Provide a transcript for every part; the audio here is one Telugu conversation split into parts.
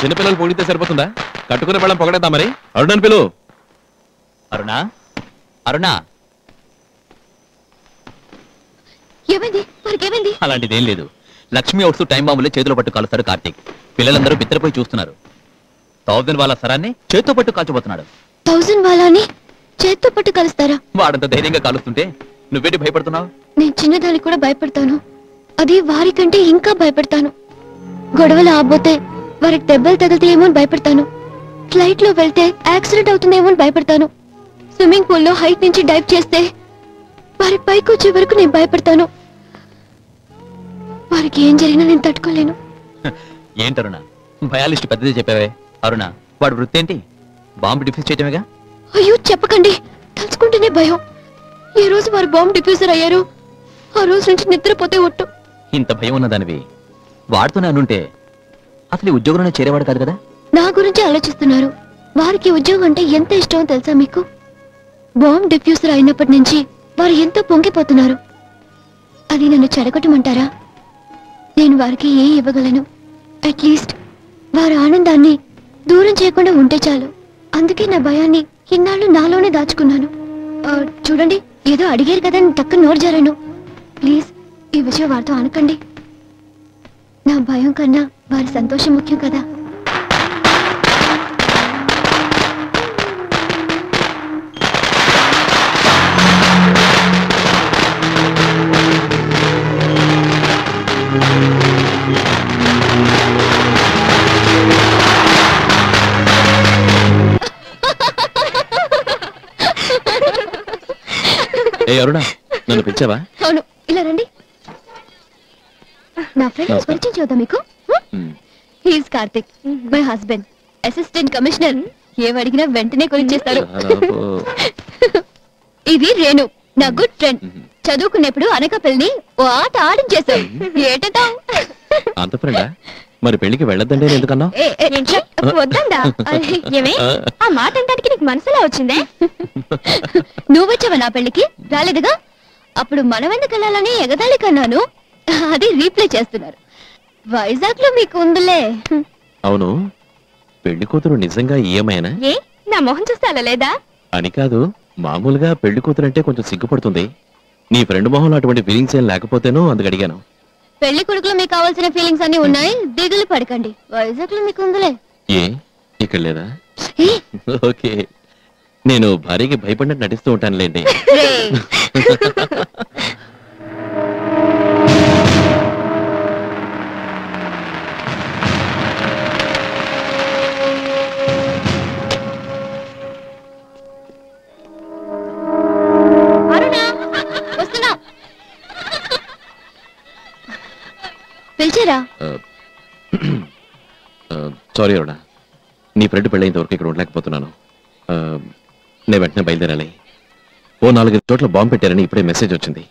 చిన్నపిల్లలు పొగిడితే సరిపోతుందా? కట్టుకునే వాళ్ళం పొగడేద్దాం మరి. అరుణని పిలు. అరుణా, అరుణా. అలాంటిదేం లేదు. లక్ష్మి అవుట్స్ టైం బాంబులే చేతిలో పట్టు కాలుస్తాడు కార్తీక్. పిల్లలందరూ బిత్తరపోయి చూస్తున్నారు. 1000 వాళ్ళ సరాన్ని చేత్తో పట్టు కాల్చబోతున్నాడు. 1000 వాళ్ళని చేత్తో పట్టు కలుస్తారా? వాడంత ధైర్యంగా కాలుస్తుంటే నువ్వేంటి భయపడుతున్నావు? నేను చిన్నదానికి కూడా భయపడతాను. అది వారికంటే ఇంకా భయపడతాను. గొడవలు ఆబోతే వారికి దెబ్బలు తగిలితేమో అని భయపడతాను. ఫ్లైట్ లో వెళ్తే యాక్సిడెంట్ అవుతుందేమో అని భయపడతాను. స్విమ్మింగ్ పూల్ లో హైట్ నుంచి డైవ్ చేస్తే వారి పైకి వచ్చే వరకు నేను భయపడతాను. వారికి ఏం జరిగినా నేను తట్టుకోలేను. ఏంటరుణ భయాలిస్ట్ పెద్దది చెప్పావే. అరుణ, వాడు వృత్తి ఏంటి? బాంబు డిఫ్యూజ్ చేయటమేగా. అయ్యో చెప్పకండి, తలుచుకుంటేనే భయం. ఏ రోజు వారు బాంబు డిఫ్యూజర్ అయ్యారు ఆ రోజు నుంచి నిద్రపోతే ఒట్టు. ఇంత భయం ఉన్నదానివి వాడుతూనే అనుంటే అసలు ఉద్యోగంలోనే చేరేవాడు కాదు కదా. నా గురించి ఆలోచిస్తున్నారు. వారికి ఉద్యోగం అంటే ఎంత ఇష్టమో తెలుసా మీకు? బాంబు డిఫ్యూజర్ అయినప్పటి నుంచి వారు ఎంతో పొంగిపోతున్నారు. అది నన్ను చెడగొట్టమంటారా? నేను వారికి ఏం ఇవ్వగలను? అట్లీస్ట్ వారి ఆనందాన్ని దూరం చేయకుండా ఉంటే చాలు. అందుకే నా భయాన్ని ఇన్నాళ్ళు నాలోనే దాచుకున్నాను. చూడండి, ఏదో అడిగారు కదా అని టక్కున నోరు జారాను. ప్లీజ్ ఈ విషయం వారితో అనకండి. నా భయం కన్నా వారి సంతోషం ముఖ్యం కదా. ఏ అరుణ, నన్ను పిలిచావా? అవును, ఇలా రండి. నా ఫ్రెండ్ పరిచయం చేద్దాం మీకు. He's Karthik, my husband, assistant commissioner. ఏమడిగినా వెంటనే కొనిచ్చేస్తారు. ఇది రేణు, నా గుడ్ ఫ్రెండ్. చదువుకునేప్పుడు అనకాపల్లిని ఓ ఆట ఆడించేశావు. ఏటా అంత ఫ్రెండా? మరి పెళ్లికి వెళ్ళొద్దంటే ఎందుకన్నా? వద్దా? ఏమే ఆ మాట అంటానికి నీకు మనసులో వచ్చిందే? నువ్వొచ్చావా నా పెళ్లికి? రాలేదుగా. అప్పుడు మనం ఎందుకు వెళ్ళాలని ఎగదాళి కన్నాను. అది రీప్లే చేస్తున్నారు. వైజాగ్ లో మీకు ఉందిలే. అవును, పెళ్లి కూతురు నిజంగా ఈయమైనా? ఏ నా మొహం చూస్తే అలా లేదా అని కాదు, మామూలుగా పెళ్లి కూతురు అంటే కొంచెం సిగ్గుపడుతుంది. నీ ఫ్రెండ్ మొహంలో అటువంటి ఫీలింగ్స్ ఏం లేకపోతేనో అందుకు అడిగాను. పెళ్లి కొడుకులో మీకు కావాల్సిన ఫీలింగ్స్ అన్ని ఉన్నాయి, దిగులు పడకండి. వైజాగ్ లో మీకు ఉందిలే. ఏ ఇక్కడ లేదా? ఓకే, నేను భార్యకి భయపడినట్టు నటిస్తూ ఉంటానులేండి. పిలిచారా? సారీ అరుణ, నీ ఫ్రెండ్ పెళ్ళైనంత వరకు ఇక్కడ ఉండలేకపోతున్నాను. నేను వెంటనే బయలుదేరాలి. ఓ 4-5 చోట్ల బాంబు పెట్టారని ఇప్పుడే మెసేజ్ వచ్చింది.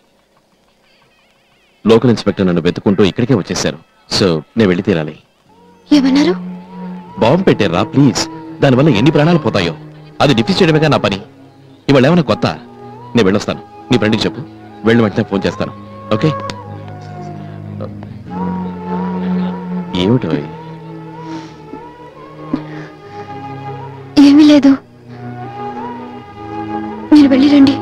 లోకల్ ఇన్స్పెక్టర్ నన్ను వెతుకుంటూ ఇక్కడికే వచ్చేసారు. సో నేను వెళ్ళి తీరాలి. ఏమన్నారు? బాంబు పెట్టారా ప్లీజ్, దానివల్ల ఎన్ని ప్రాణాలు పోతాయో అది డిఫ్యూజ్ చేయడమేగా నా పని. ఇవాళ ఏమైనా కొత్త? నేను వెళ్ళొస్తాను. నీ ఫ్రెండ్కి చెప్పు, వెళ్ళిన వెంటనే ఫోన్ చేస్తాను. ఓకే? ఏమిటో? ఏమీ లేదు, మీరు వెళ్ళి రండి.